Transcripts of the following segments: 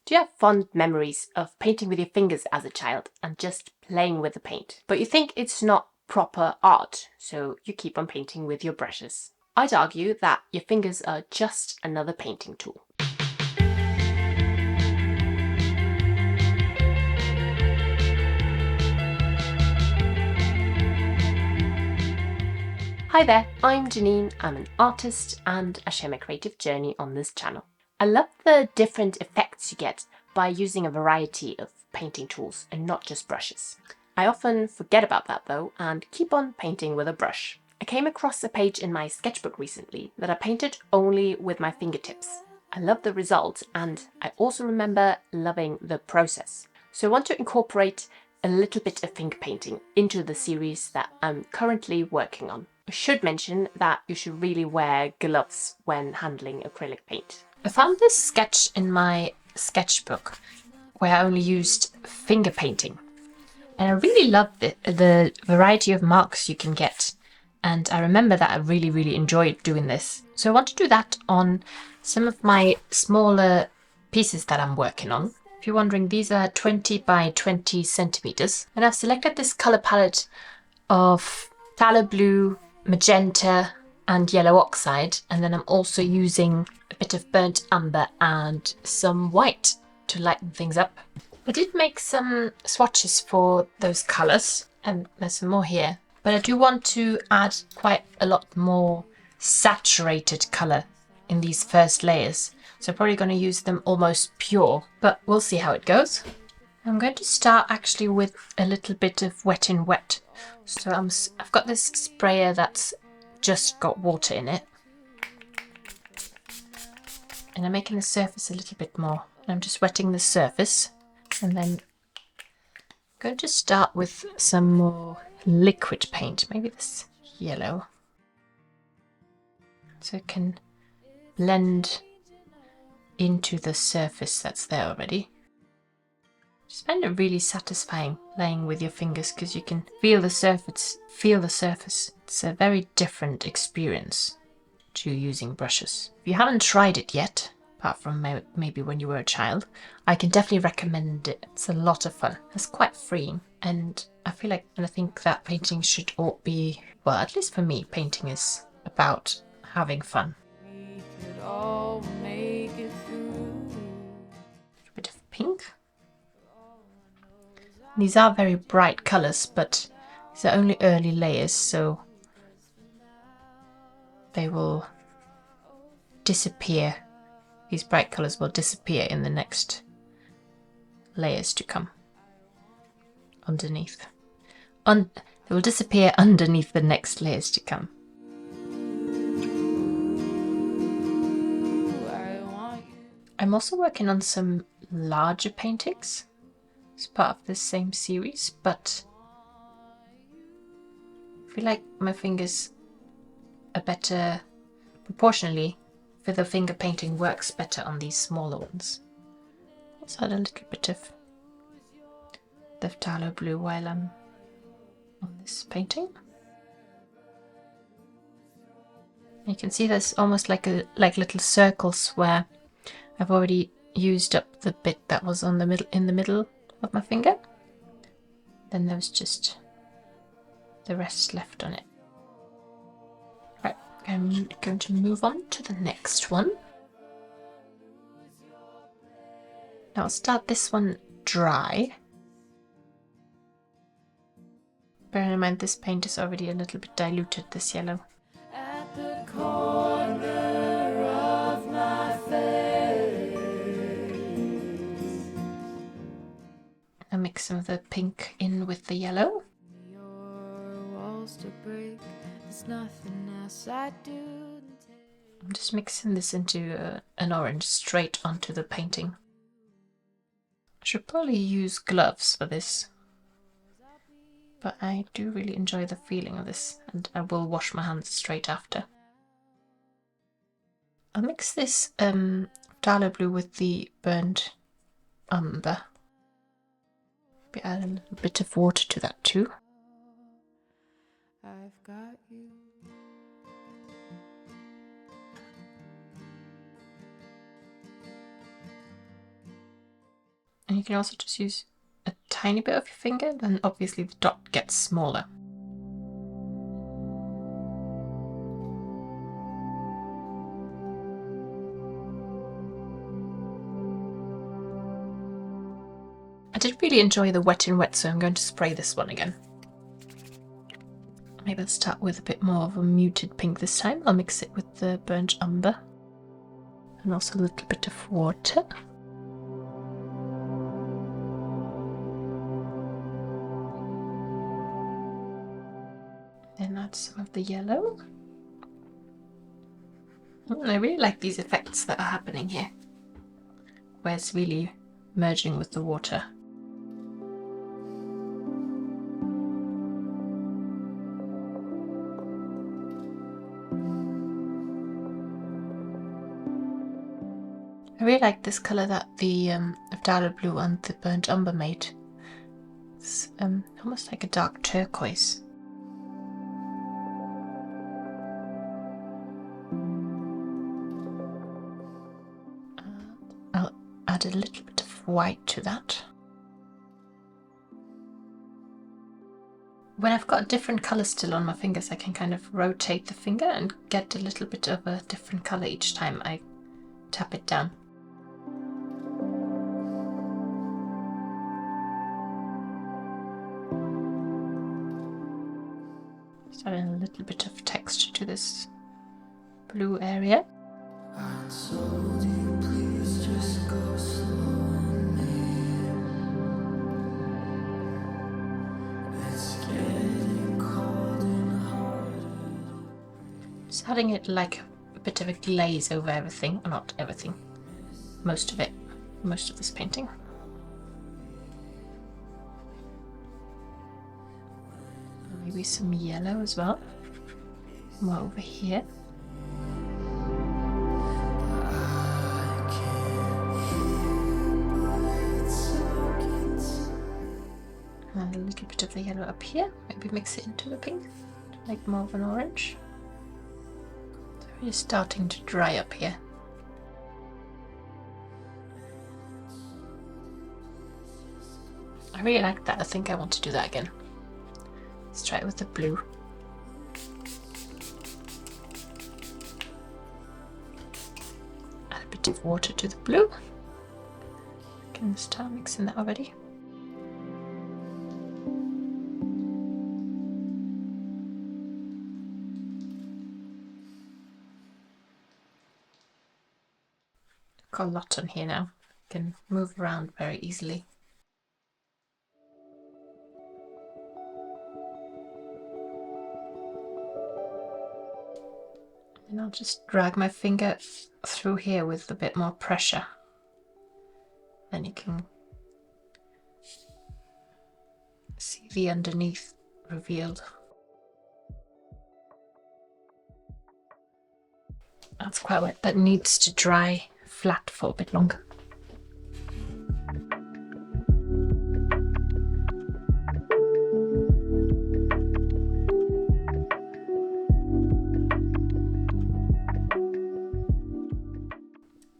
Do you have fond memories of painting with your fingers as a child and just playing with the paint, but you think it's not proper art, so you keep on painting with your brushes? I'd argue that your fingers are just another painting tool. Hi there, I'm Janine. I'm an artist and I share my creative journey on this channel. I love the different effects you get by using a variety of painting tools and not just brushes. I often forget about that though and keep on painting with a brush. I came across a page in my sketchbook recently that I painted only with my fingertips. I love the result and I also remember loving the process. So I want to incorporate a little bit of finger painting into the series that I'm currently working on. I should mention that you should really wear gloves when handling acrylic paint. I found this sketch in my sketchbook where I only used finger painting. And I really love the variety of marks you can get. And I remember that I really enjoyed doing this. So I want to do that on some of my smaller pieces that I'm working on. If you're wondering, these are 20 by 20 centimeters. And I've selected this color palette of phthalo blue, magenta and yellow oxide, and then I'm also using a bit of burnt umber and some white to lighten things up. I did make some swatches for those colours, and there's some more here, but I do want to add quite a lot more saturated colour in these first layers, so I'm probably going to use them almost pure, but we'll see how it goes. I'm going to start actually with a little bit of wet in wet. So I've got this sprayer that's just got water in it. And I'm making the surface a little bit more. I'm just wetting the surface. And then I'm going to start with some more liquid paint. Maybe this yellow. So it can blend into the surface that's there already. Just find it really satisfying playing with your fingers because you can feel the surface. It's a very different experience to using brushes. If you haven't tried it yet, apart from maybe when you were a child, I can definitely recommend it. It's a lot of fun. It's quite freeing, and I think that painting should all be, well, at least for me, painting is about having fun. We could all make it through. A bit of pink. These are very bright colours, but these are only early layers, so they will disappear. These bright colours will disappear in the next layers to come. Underneath. They will disappear underneath the next layers to come. I'm also working on some larger paintings. It's part of the same series, but I feel like my fingers are better proportionally. For the finger painting works better on these smaller ones. Let's add a little bit of the phthalo blue while I'm on this painting. You can see there's almost like little circles where I've already used up the bit that was in the middle of my finger. Then there's just the rest left on it. Right, I'm going to move on to the next one. Now I'll start this one dry. Bearing in mind this paint is already a little bit diluted, this yellow. At the corner of my face, I mix some of the pink in with the yellow. Your walls to break, there's nothing else I do. I'm just mixing this into an orange straight onto the painting. I should probably use gloves for this, but I do really enjoy the feeling of this, and I will wash my hands straight after. I'll mix this phthalo blue with the burnt umber. Maybe add a little bit of water to that too. I've got you. you can also just use a tiny bit of your finger, then obviously the dot gets smaller. I did really enjoy the wet in wet, so I'm going to spray this one again. Maybe I'll start with a bit more of a muted pink this time. I'll mix it with the burnt umber and also a little bit of water. Then add some of the yellow. I really like these effects that are happening here, where it's really merging with the water. I really like this colour that the phtalo blue and the burnt umber made. It's almost like a dark turquoise. I'll add a little bit of white to that. When I've got different colours still on my fingers, I can kind of rotate the finger and get a little bit of a different colour each time I tap it down. Just adding a little bit of texture to this blue area. Just adding it like a bit of a glaze over everything, or not everything, most of it, most of this painting. Maybe some yellow as well, more over here. And a little bit of the yellow up here, maybe mix it into the pink to make more of an orange. So it's starting to dry up here. I really like that. I think I want to do that again. Let's try it with the blue. Add a bit of water to the blue. I can start mixing that already. Got a lot on here now. I can move around very easily. And I'll just drag my finger through here with a bit more pressure. Then you can see the underneath revealed. That's quite wet. That needs to dry flat for a bit longer.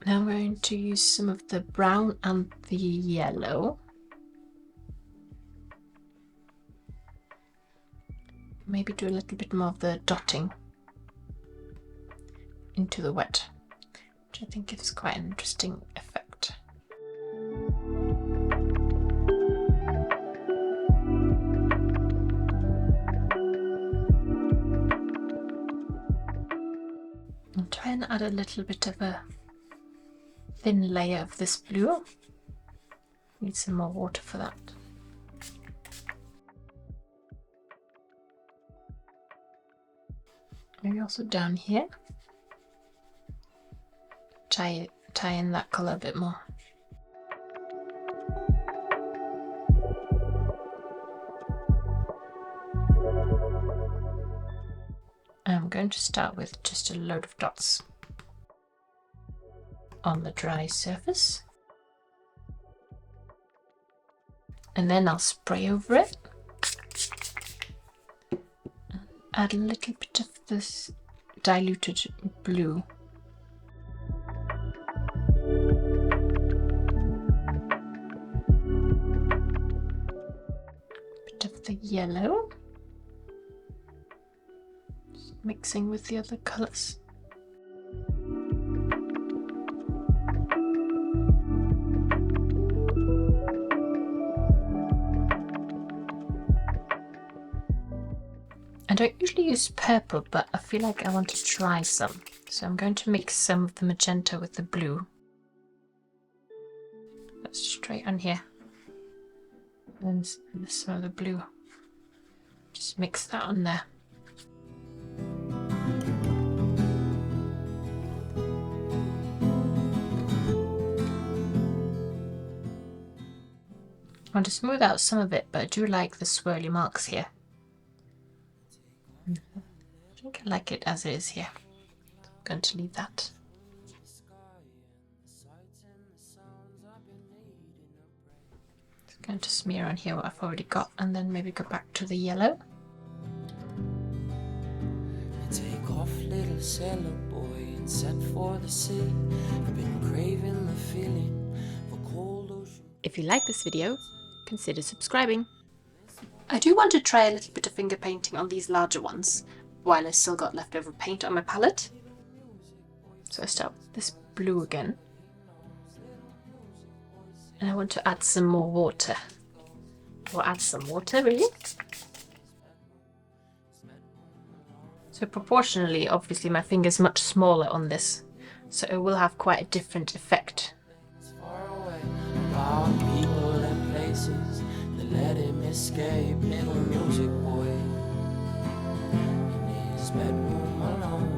Now I'm going to use some of the brown and the yellow. Maybe do a little bit more of the dotting into the wet, which I think gives quite an interesting effect. I'll try and add a little bit of a thin layer of this blue. Need some more water for that. Maybe also down here. Tie in that colour a bit more. I'm going to start with just a load of dots on the dry surface, and then I'll spray over it. Add a little bit of this diluted blue. yellow. Just mixing with the other colours. I don't usually use purple, but I feel like I want to try some. So I'm going to mix some of the magenta with the blue. That's straight on here. And some of the blue. Just mix that on there. I want to smooth out some of it, but I do like the swirly marks here. I think I like it as it is here. I'm going to leave that. Just going to smear on here what I've already got, and then maybe go back to the yellow. Take off, little sailor boy, and set for the sea. I've been craving the feeling of a cold ocean. If you like this video, consider subscribing. I do want to try a little bit of finger painting on these larger ones while I still got leftover paint on my palette. So I start with this blue again. And I want to add some more water. Or add some water, really. So proportionally, obviously my finger's much smaller on this, so it will have quite a different effect. People and places that let him escape, little music boy in his bedroom alone.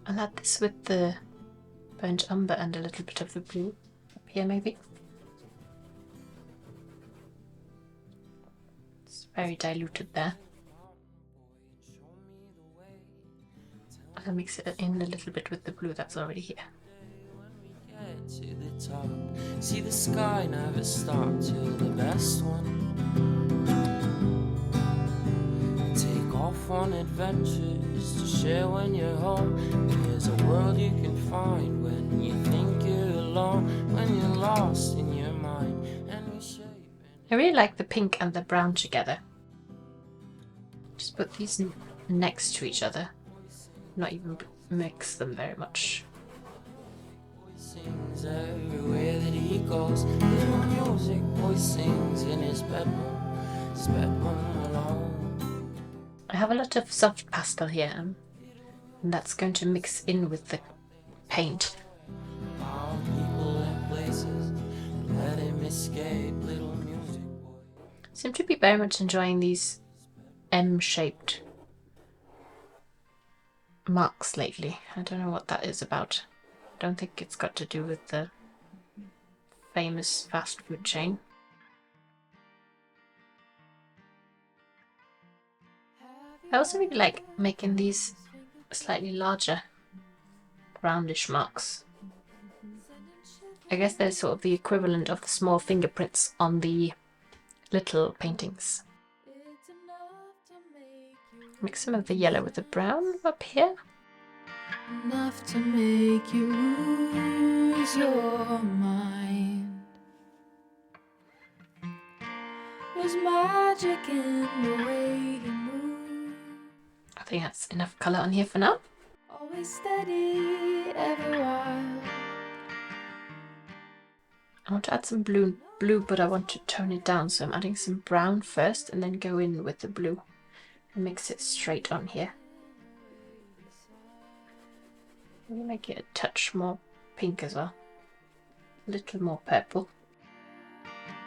I'll add this with the burnt umber and a little bit of the blue up here maybe. It's very diluted there. I'll mix it in a little bit with the blue that's already here. To the top, see the sky never stop till the best one. Take off on adventures to share when you're home. There's a world you can find when you think you're alone, when you're lost in your mind and we shape. I really like the pink and the brown together. Just put these next to each other. Not even mix them very much. Sings everywhere that he goes. Little music boy sings in his bedroom alone. I have a lot of soft pastel here, and that's going to mix in with the paint. People and places, let him escape, little music boy. Seem to be very much enjoying these M-shaped marks lately. I don't know what that is about. I don't think it's got to do with the famous fast food chain. I also really like making these slightly larger roundish marks. I guess they're sort of the equivalent of the small fingerprints on the little paintings. Mix some of the yellow with the brown up here. Enough to make you lose your mind. There's magic in the way you move. I think that's enough colour on here for now. Always steady every while. I want to add some blue, but I want to tone it down, so I'm adding some brown first and then go in with the blue and mix it straight on here. Maybe make it a touch more pink as well. A little more purple.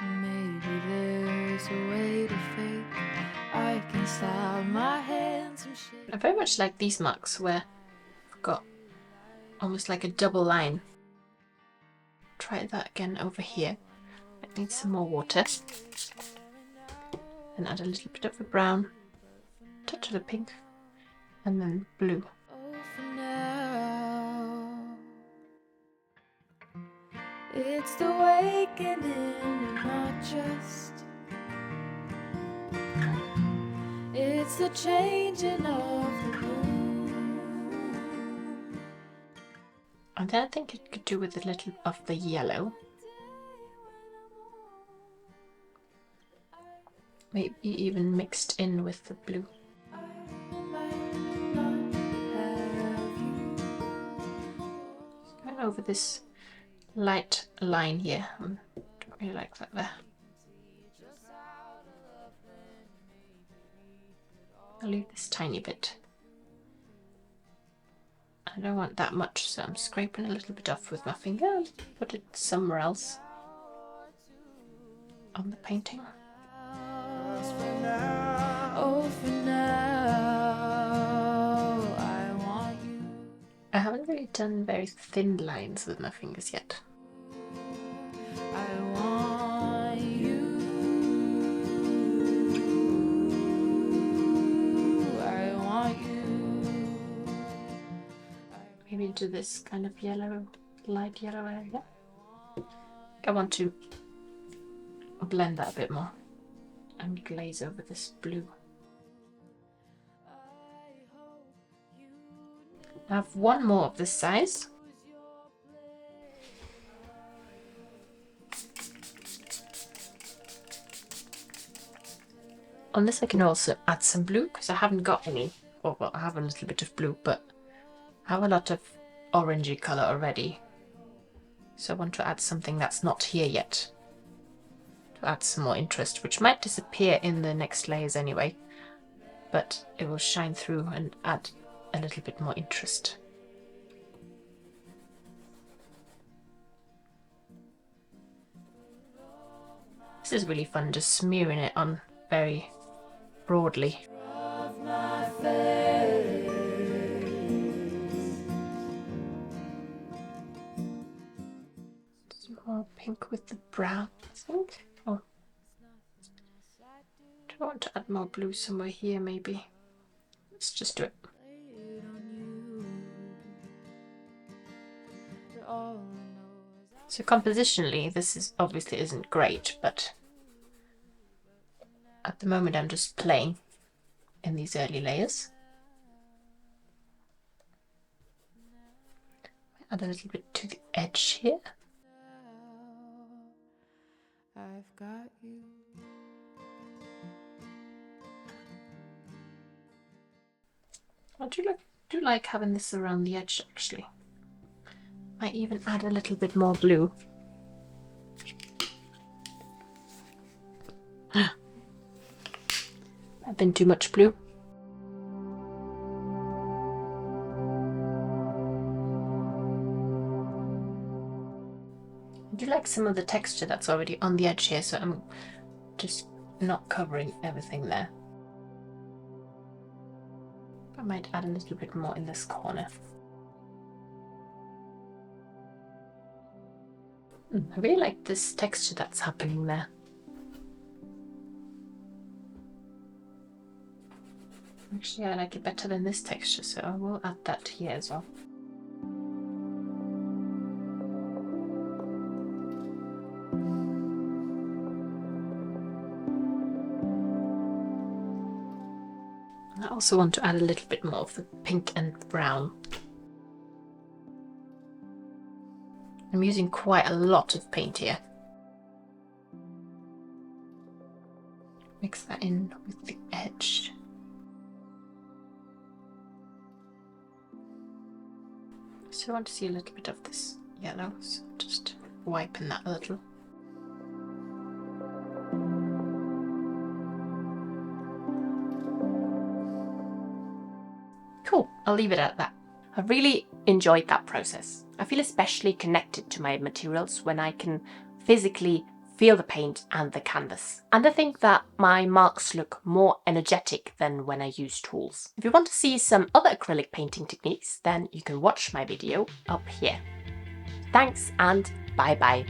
Maybe there's a way to fake. I can style my hands and shit. I very much like these marks where I've got almost like a double line. Try that again over here. I need some more water. Then add a little bit of the brown, touch of the pink, and then blue. Oh, for now. It's the awakening and not just. It's the changing of the moon. And then I think it could do with a little of the yellow. Maybe even mixed in with the blue. Going over this light line here. I don't really like that there. I'll leave this tiny bit. I don't want that much, so I'm scraping a little bit off with my finger. Put it somewhere else on the painting. I haven't really done very thin lines with my fingers yet. Maybe into this kind of yellow, light yellow area. I want to blend that a bit more and glaze over this blue. I have one more of this size. On this I can also add some blue because I haven't got any. Well, I have a little bit of blue, but I have a lot of orangey colour already. So I want to add something that's not here yet. To add some more interest, which might disappear in the next layers anyway. But it will shine through and add a little bit more interest. This is really fun, just smearing it on very broadly. Some more pink with the brown, I think. Oh, do I want to add more blue somewhere here maybe? Let's just do it. So compositionally, this is obviously isn't great, but at the moment I'm just playing in these early layers. Add a little bit to the edge here. I've got you. I do like having this around the edge actually. Might even add a little bit more blue. I've been too much blue. I do like some of the texture that's already on the edge here, so I'm just not covering everything there. I might add a little bit more in this corner. I really like this texture that's happening there. Actually, I like it better than this texture, so I will add that here as well. I also want to add a little bit more of the pink and brown. I'm using quite a lot of paint here. Mix that in with the edge. So I want to see a little bit of this yellow, so just wiping that a little. Cool, I'll leave it at that. I really enjoyed that process. I feel especially connected to my materials when I can physically feel the paint and the canvas. And I think that my marks look more energetic than when I use tools. If you want to see some other acrylic painting techniques, then you can watch my video up here. Thanks and bye bye.